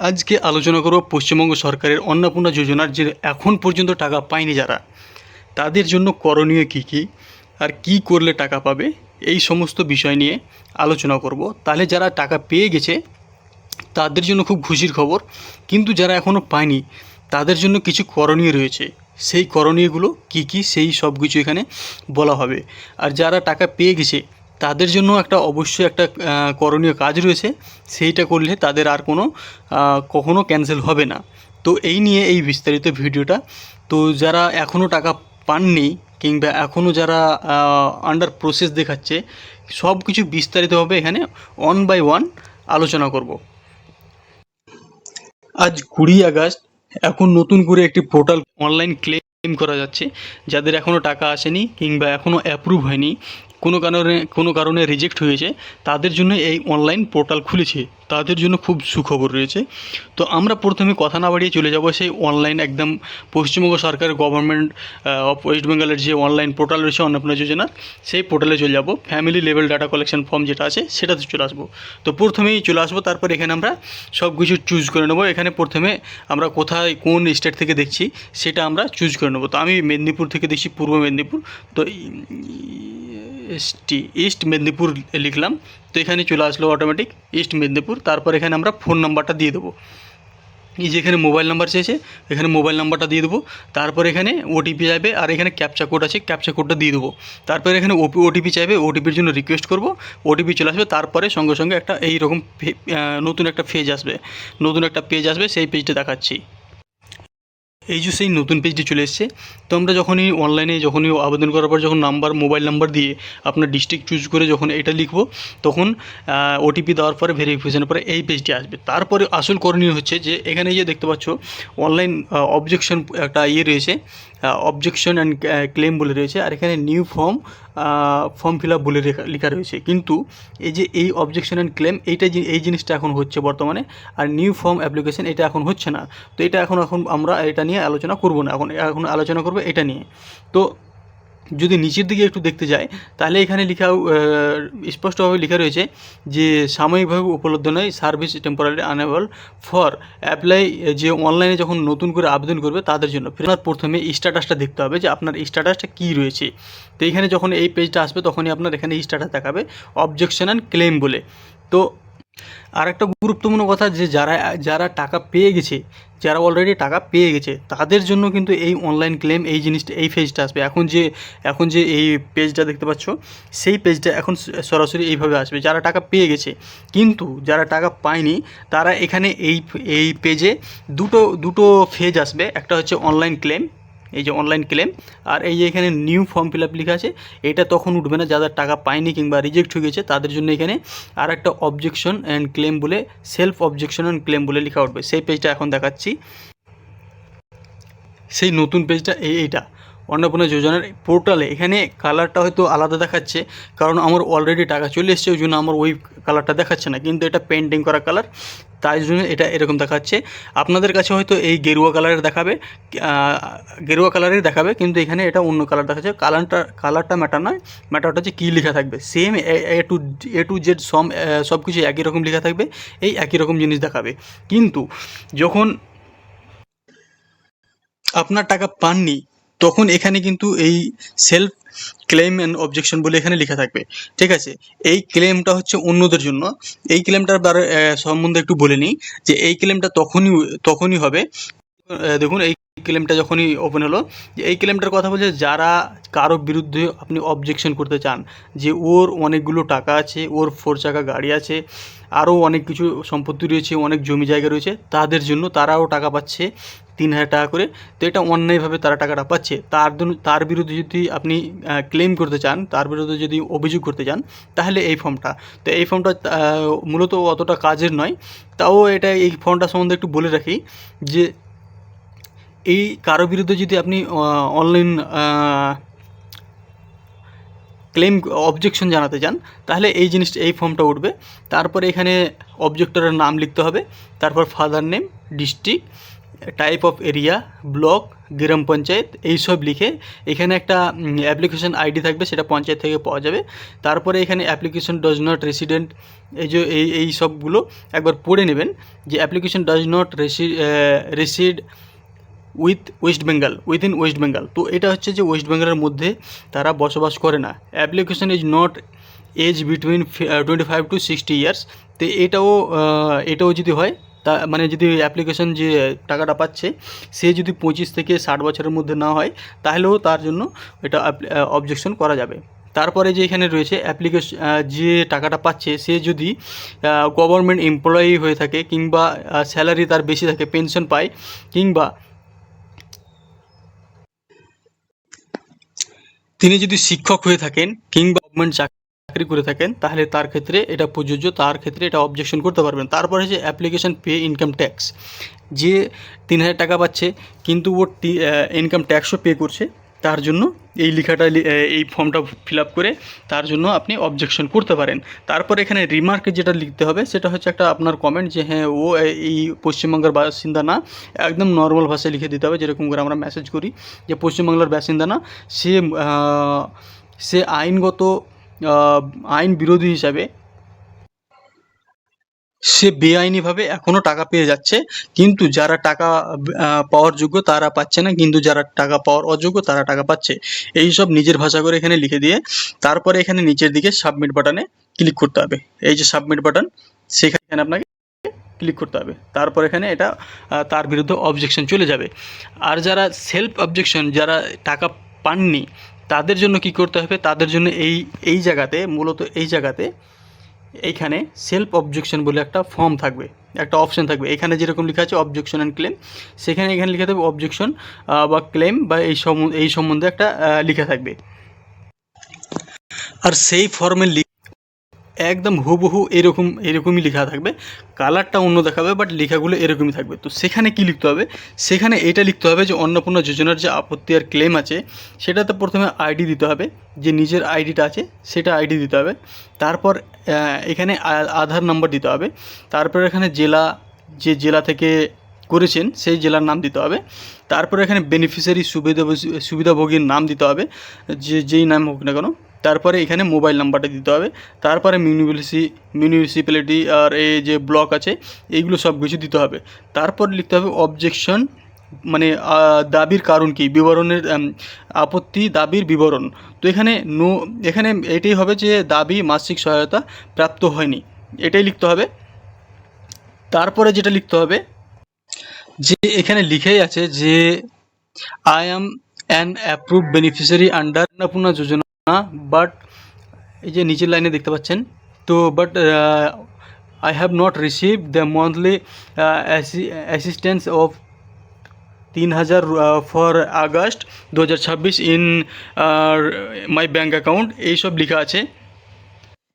আজকে আলোচনা করব পশ্চিমবঙ্গ সরকারের অন্নপূর্ণা যোজনার যে এখন পর্যন্ত টাকা পায়নি যারা, তাদের জন্য করণীয় কী কী আর কি করলে টাকা পাবে, এই সমস্ত বিষয় নিয়ে আলোচনা করব। তাহলে যারা টাকা পেয়ে গেছে তাদের জন্য খুব খুশির খবর, কিন্তু যারা এখনও পায়নি তাদের জন্য কিছু করণীয় রয়েছে। সেই করণীয়গুলো কী কী সেই সব কিছু এখানে বলা হবে। আর যারা টাকা পেয়ে গেছে তাদের জন্য অবশ্যই একটা করণীয় কাজ রয়েছে, সেইটা করলে তাদের আর কখনো ক্যান্সেল হবে না। তো এই নিয়ে এই বিস্তারিত ভিডিওটা। তো যারা এখনও টাকা পাননি কিংবা এখনও যারা আন্ডার প্রসেস দেখাচ্ছে, সব কিছু বিস্তারিতভাবে এখানে ওয়ান বাই ওয়ান আলোচনা করব। আজ 20 আগস্ট। এখন নতুন করে একটি পোর্টাল অনলাইন ক্লেম করা যাচ্ছে। যাদের এখনও টাকা আসেনি কিংবা এখনও অ্যাপ্রুভ হয়নি, কোনো কারণে রিজেক্ট হয়েছে, তাদের জন্য এই অনলাইন পোর্টাল খুলেছে। তাদের জন্য খুব সুখবর রয়েছে। তো আমরা প্রথমে কথা না বাড়িয়ে চলে যাব সেই অনলাইন একদম পশ্চিমবঙ্গ সরকার গভর্নমেন্ট অফ ওয়েস্ট বেঙ্গলের যে অনলাইন পোর্টাল রয়েছে অন্নপূর্ণা যোজনার, সেই পোর্টালে চলে যাব। Family level data collection form যেটা আছে সেটাতে চলে আসবো। তো প্রথমেই চলে আসবো, তারপর এখানে আমরা সব কিছু চুজ করে নেবো। এখানে প্রথমে আমরা কোথায় কোন স্টেট থেকে দেখছি সেটা আমরা চুজ করে নেবো। তো আমি মেদিনীপুর থেকে দেখছি, পূর্ব মেদিনীপুর। তো ইস্ট মেদিনীপুর লিখলাম। তো এখানে চলে আসলো অটোমেটিক ইস্ট মেদিনীপুর। তারপর এখানে আমরা ফোন নাম্বারটা দিয়ে দেবো। এই যে এখানে মোবাইল নাম্বার চেয়েছে, এখানে মোবাইল নাম্বারটা দিয়ে দেবো। তারপর এখানে ওটিপি চাইবে, আর এখানে ক্যাপচা কোড আছে, ক্যাপচা কোডটা দিয়ে দেবো। তারপর এখানে ওটিপি চাইবে, ওটিপির জন্য রিকোয়েস্ট করব, ওটিপি চলে আসবে। তারপরে সঙ্গে সঙ্গে একটা এইরকম নতুন একটা পেজ আসবে, সেই পেজটা দেখাচ্ছি। এই যে সেই নতুন পেজটি চলে এসছে। তো আমরা যখনই আবেদন করার পর যখন মোবাইল নাম্বার দিয়ে আপনার ডিস্ট্রিক্ট চুজ করে যখন এটা লিখবো, তখন ওটিপি দেওয়ার পরে ভেরিফিকেশনের পরে এই পেজটি আসবে। তারপরে আসল করণীয় হচ্ছে যে এখানে যে দেখতে পাচ্ছ অনলাইন অবজেকশন একটা রয়েছে, অবজেকশন অ্যান্ড ক্লেম বলে রয়েছে। আর এখানে নিউ ফর্ম ফিল আপ বলে লেখা রয়েছে। কিন্তু এই অবজেকশন অ্যান্ড ক্লেম এই জিনিসটা এখন হচ্ছে বর্তমানে, আর নিউ ফর্ম অ্যাপ্লিকেশন এটা এখন হচ্ছে না। তো এটা এখন আমরা এটা নিয়ে আলোচনা করব না, এখন আলোচনা করব এটা নিয়ে। তো যদি নিচের দিকে একটু দেখতে যাই, তাহলে এখানে স্পষ্টভাবে লেখা রয়েছে যে সাময়িকভাবে উপলব্ধ নয়, service temporary unable for apply. যে অনলাইনে যখন নতুন করে আবেদন করবে তাদের জন্য আপনার প্রথমে স্ট্যাটাসটা দেখতে হবে যে আপনার স্ট্যাটাসটা কী রয়েছে। তো এখানে যখন এই পেজটা আসবে তখনই আপনার এখানে স্ট্যাটাস দেখাবে অবজেকশন অ্যান্ড ক্লেম বলে। তো আর একটা গুরুত্বপূর্ণ কথা, যে যারা টাকা পেয়ে গেছে, যারা অলরেডি টাকা পেয়ে গেছে তাদের জন্য কিন্তু এই অনলাইন ক্লেম এই পেজটা আসবে। এখন যে এই পেজটা দেখতে পাচ্ছ, সেই পেজটা এখন সরাসরি এইভাবে আসবে যারা টাকা পেয়ে গেছে। কিন্তু যারা টাকা পায়নি তারা এখানে এই পেজে দুটো ফেজ আসবে। একটা হচ্ছে অনলাইন ক্লেম, এই যে অনলাইন ক্লেম, আর এই যে এখানে নিউ ফর্ম ফিল আপ লেখা আছে, এটা তখন উঠবে না যাদের টাকা পায়নি কিংবা রিজেক্ট হয়ে গেছে তাদের জন্য। এখানে আর একটা অবজেকশন অ্যান্ড ক্লেম বলে, সেলফ অবজেকশন অ্যান্ড ক্লেম বলে লেখা উঠবে। সেই পেজটা এখন দেখাচ্ছি, সেই নতুন পেজটা এইটা অন্নপূর্ণা যোজনার পোর্টালে। এখানে কালারটা হয়তো আলাদা দেখাচ্ছে, কারণ আমার অলরেডি টাকা চলে এসছে, ওই জন্য আমার ওই কালারটা দেখাচ্ছে না। কিন্তু এটা পেন্টিং করা কালার, তাই জন্য এটা এরকম দেখাচ্ছে। আপনাদের কাছে হয়তো এই গেরুয়া কালারের দেখাবে, কিন্তু এখানে এটা অন্য কালার দেখাচ্ছে। কালারটা ম্যাটার নয়, ম্যাটারটা হচ্ছে কী লেখা থাকবে। সেম এ টু জেড সব কিছু একই রকম লেখা থাকবে, এই একই রকম জিনিস দেখাবে। কিন্তু যখন আপনার টাকা পাননি তখন এখানে কিন্তু এই সেলফ ক্লেম অ্যান্ড অবজেকশন বলে এখানে লেখা থাকবে। ঠিক আছে, এই ক্লেমটা হচ্ছে অন্যদের জন্য। এই ক্লেমটার সম্বন্ধে একটু বলে নিই, যে এই ক্লেমটা তখনই হবে। দেখুন, এই ক্লেমটা যখনই ওপেন হলো, যে এই ক্লেমটার কথা বলছে যারা কারো বিরুদ্ধে আপনি অবজেকশন করতে চান, যে ওর অনেকগুলো টাকা আছে, ওর 4 চাকা গাড়ি আছে, আরও অনেক কিছু সম্পত্তি রয়েছে, অনেক জমি জায়গা রয়েছে, তাদের জন্য। তারাও টাকা পাচ্ছে 3,000 টাকা করে। তো এটা অন্যায়ভাবে তারা টাকাটা পাচ্ছে, তার বিরুদ্ধে যদি আপনি ক্লেম করতে চান, তার বিরুদ্ধে যদি অভিযোগ করতে চান, তাহলে এই ফর্মটা। তো এই ফর্মটা মূলত অতটা কাজের নয়, তাও এই ফর্মটা সম্বন্ধে একটু বলে রাখি, যে এই কারো বিরুদ্ধে যদি আপনি অনলাইন ক্লেম অবজেকশন জানাতে চান, তাহলে এই ফর্মটা উঠবে। তারপরে এখানে অবজেক্টরের নাম লিখতে হবে, তারপর father name, district, type of area, block, gram panchayat এইসব লিখে এখানে একটা অ্যাপ্লিকেশন আইডি থাকবে, সেটা পঞ্চায়েত থেকে পাওয়া যাবে। তারপরে এখানে অ্যাপ্লিকেশন ডাজ নট রেসিডেন্ট, এই যে এই সবগুলো একবার পড়ে নেবেন যে application does not reside within West Bengal. তো এটা হচ্ছে যে ওয়েস্ট বেঙ্গলের মধ্যে তারা বসবাস করে না। Application is not age between 25 to 60 years. তো এটাও যদি হয়, তা মানে যদি অ্যাপ্লিকেশন যে টাকাটা পাচ্ছে সে যদি 25 থেকে 60 বছরের মধ্যে না হয়, তাহলেও তার জন্য এটা অবজেকশন করা যাবে। তারপরে যে এখানে রয়েছে অ্যাপ্লিকেশন, যে টাকাটা পাচ্ছে সে যদি গভর্নমেন্ট এমপ্লয়ি হয়ে থাকে, কিংবা স্যালারি তার বেশি থাকে, পেনশন পায়, কিংবা তিনি যদি শিক্ষক হয়ে থাকেন, কিংবা গভর্নমেন্ট চাকরি করে থাকেন, তাহলে তার ক্ষেত্রে এটা প্রযোজ্য, তার ক্ষেত্রে এটা অবজেকশন করতে পারবেন। তারপরে যে অ্যাপ্লিকেশন পে ইনকাম ট্যাক্স, যে 3000 টাকা পাচ্ছে কিন্তু ও ইনকাম ট্যাক্সও পে করছে, তার জন্য এই লেখাটা এই ফর্মটা ফিল আপ করে তার জন্য আপনি অবজেকশন করতে পারেন। তারপরে এখানে রিমার্কে যেটা লিখতে হবে সেটা হচ্ছে একটা আপনার কমেন্ট, যে হ্যাঁ ও এই পশ্চিমবঙ্গের বাসিন্দা না, একদম নর্মাল ভাষায় লিখে দিতে হবে, যেরকম করে আমরা মেসেজ করি যে পশ্চিমবাংলার বাসিন্দা না, সে আইনগত আইন বিরোধী হিসাবে সে বেআইনিভাবে এখনও টাকা পেয়ে যাচ্ছে, কিন্তু যারা টাকা পাওয়ার যোগ্য তারা পাচ্ছে না, কিন্তু যারা টাকা পাওয়ার অযোগ্য তারা টাকা পাচ্ছে। এই সব নিজের ভাষা করে এখানে লিখে দিয়ে তারপরে এখানে নিচের দিকে সাবমিট বাটনে ক্লিক করতে হবে। এই যে সাবমিট বাটন, সেখানে আপনাকে ক্লিক করতে হবে। তারপর এখানে এটা তার বিরুদ্ধে অবজেকশন চলে যাবে। আর যারা সেলফ অবজেকশন, যারা টাকা পাননি, তাদের জন্য কি করতে হবে, তাদের জন্য এই জায়গাতে, মূলত এই জায়গাতে এইখানে সেলফ অবজেকশন বলে একটা ফর্ম থাকবে, একটা অপশন থাকবে। এখানে যেরকম লেখা আছে অবজেকশন অ্যান্ড ক্লেম, সেখানে এখানে লেখা থাকবে অবজেকশন বা ক্লেম, বা এই সম্বন্ধে একটা লেখা থাকবে। আর সেই ফর্মের একদম হুবহু এরকমই লেখা থাকবে, কালারটা অন্য দেখাবে, বাট লেখাগুলো এরকমই থাকবে। তো সেখানে কি লিখতে হবে, সেখানে এটা লিখতে হবে যে অন্নপূর্ণা যোজনার যে আপত্তি আর ক্লেম আছে, সেটাতে প্রথমে আইডি দিতে হবে, যে নিজের আইডিটা আছে সেটা আইডি দিতে হবে। তারপর এখানে আধার নাম্বার দিতে হবে। তারপর এখানে যে জেলা থেকে করেছেন সেই জেলার নাম দিতে হবে। তারপর এখানে বেনিফিশিয়ারি সুবিধাভোগীর নাম দিতে হবে, যেই নাম হোক না কেন। তারপরে এখানে মোবাইল নাম্বারটা দিতে হবে। তারপরে মিউনিসিপ্যালিটি আর এই যে ব্লক আছে এইগুলো সব কিছু দিতে হবে। তারপর লিখতে হবে অবজেকশন, মানে দাবির কারণ কি, বিবরণের আপত্তি দাবির বিবরণ। তো এখানে এটাই হবে যে দাবি মাসিক সহায়তা প্রাপ্ত হয়নি, এটাই লিখতে হবে। তারপরে যেটা লিখতে হবে, যে এখানে লিখেই আছে যে I am an approved beneficiary under Annapurna Yojana, but এই যে নিচের লাইনে দেখতে পাচ্ছেন, তো but I have not received the monthly assistance of 3000 for August 2026 in my bank account, এইসব লেখা আছে।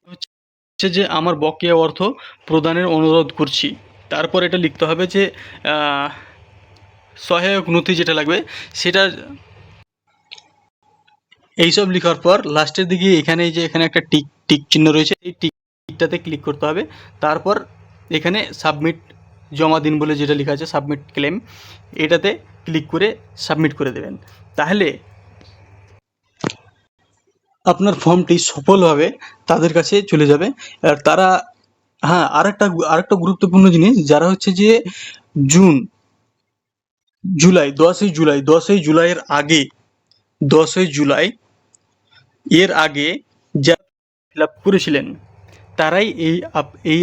হচ্ছে যে আমার বকেয়া অর্থ প্রদানের অনুরোধ করছি। তারপর এটা লিখতে হবে যে সহায়ক নথি যেটা লাগবে সেটা, এইসব লেখার পর লাস্টের দিকে এখানে একটা টিক চিহ্ন রয়েছে, এই টিকটাতে ক্লিক করতে হবে। তারপর এখানে সাবমিট জমা দিন বলে যেটা লেখা আছে সাবমিট ক্লেম, এটাতে ক্লিক করে সাবমিট করে দেবেন। তাহলে আপনার ফর্মটি সফলভাবে তাদের কাছে চলে যাবে। আর তারা, হ্যাঁ, আরেকটা গুরুত্বপূর্ণ জিনিস, যারা হচ্ছে যে জুলাই 10ই জুলাই এর আগে যারা ফিল আপ করেছিলেন তারাই এই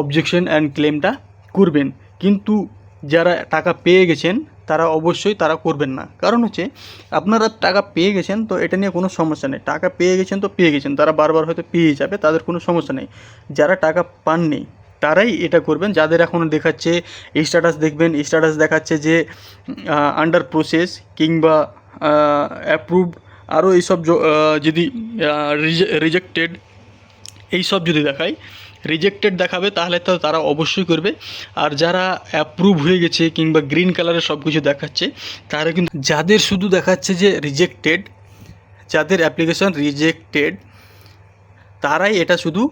অবজেকশন অ্যান্ড ক্লেমটা করবেন। কিন্তু যারা টাকা পেয়ে গেছেন তারা অবশ্যই তারা করবেন না। কারণ হচ্ছে আপনারা টাকা পেয়ে গেছেন, তো এটা নিয়ে কোনো সমস্যা নেই। টাকা পেয়ে গেছেন তো পেয়ে গেছেন, তারা বারবার হয়তো পেয়ে যাবে, তাদের কোনো সমস্যা নেই। যারা টাকা পাননি তারাই এটা করবেন। যাদের এখনও দেখাচ্ছে স্ট্যাটাস, দেখবেন স্ট্যাটাস দেখাচ্ছে যে আন্ডার প্রসেস কিংবা অ্যাপ্রুভ, আরও এইসব যদি রিজেক্টেড এইসব যদি দেখায়, রিজেক্টেড দেখাবে, তাহলে তো তারা অবশ্যই করবে। আর যারা অ্যাপ্রুভ হয়ে গেছে কিংবা গ্রিন কালারের সব কিছু দেখাচ্ছে, তারা কিন্তু, যাদের শুধু দেখাচ্ছে যে রিজেক্টেড, যাদের অ্যাপ্লিকেশন রিজেক্টেড, তারাই এটা শুধু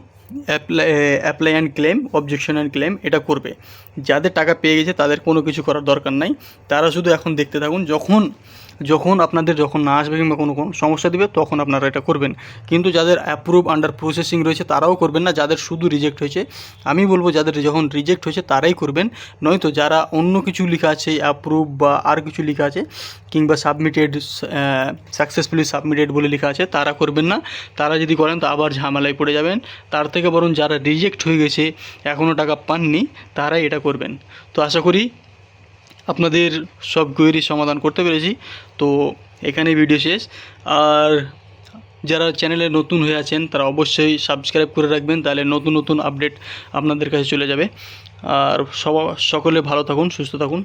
apply and claim, objection and claim এটা করবে। যাদের টাকা পেয়ে গেছে তাদের কোনো কিছু করার দরকার নাই, তারা শুধু এখন দেখতে থাকুন। যখন আপনাদের যখন না আসবে কিংবা কোনো সমস্যা দেবে তখন আপনারা এটা করবেন। কিন্তু যাদের অ্যাপ্রুভ আন্ডার প্রসেসিং রয়েছে তারাও করবেন না, যাদের শুধু রিজেক্ট হয়েছে। আমি বলবো যাদের যখন রিজেক্ট হয়েছে তারাই করবেন, নয়তো যারা অন্য কিছু লেখা আছে অ্যাপ্রুভ বা আর কিছু লেখা আছে কিংবা সাবমিটেড, সাকসেসফুলি সাবমিটেড বলে লেখা আছে, তারা করবেন না। তারা যদি করেন তো আবার ঝামেলায় পড়ে যাবেন। তার থেকে বরং যারা রিজেক্ট হয়ে গেছে এখনও টাকা পাননি তারাই এটা করবেন। তো আশা করি আপনাদের সব কোয়েরির সমাধান করতে পেরেছি। তো এখানে ভিডিও শেষ। আর যারা চ্যানেলে নতুন হয়ে আছেন তারা অবশ্যই সাবস্ক্রাইব করে রাখবেন, তাহলে নতুন নতুন আপডেট আপনাদের কাছে চলে যাবে। আর সকলে ভালো থাকুন, সুস্থ থাকুন।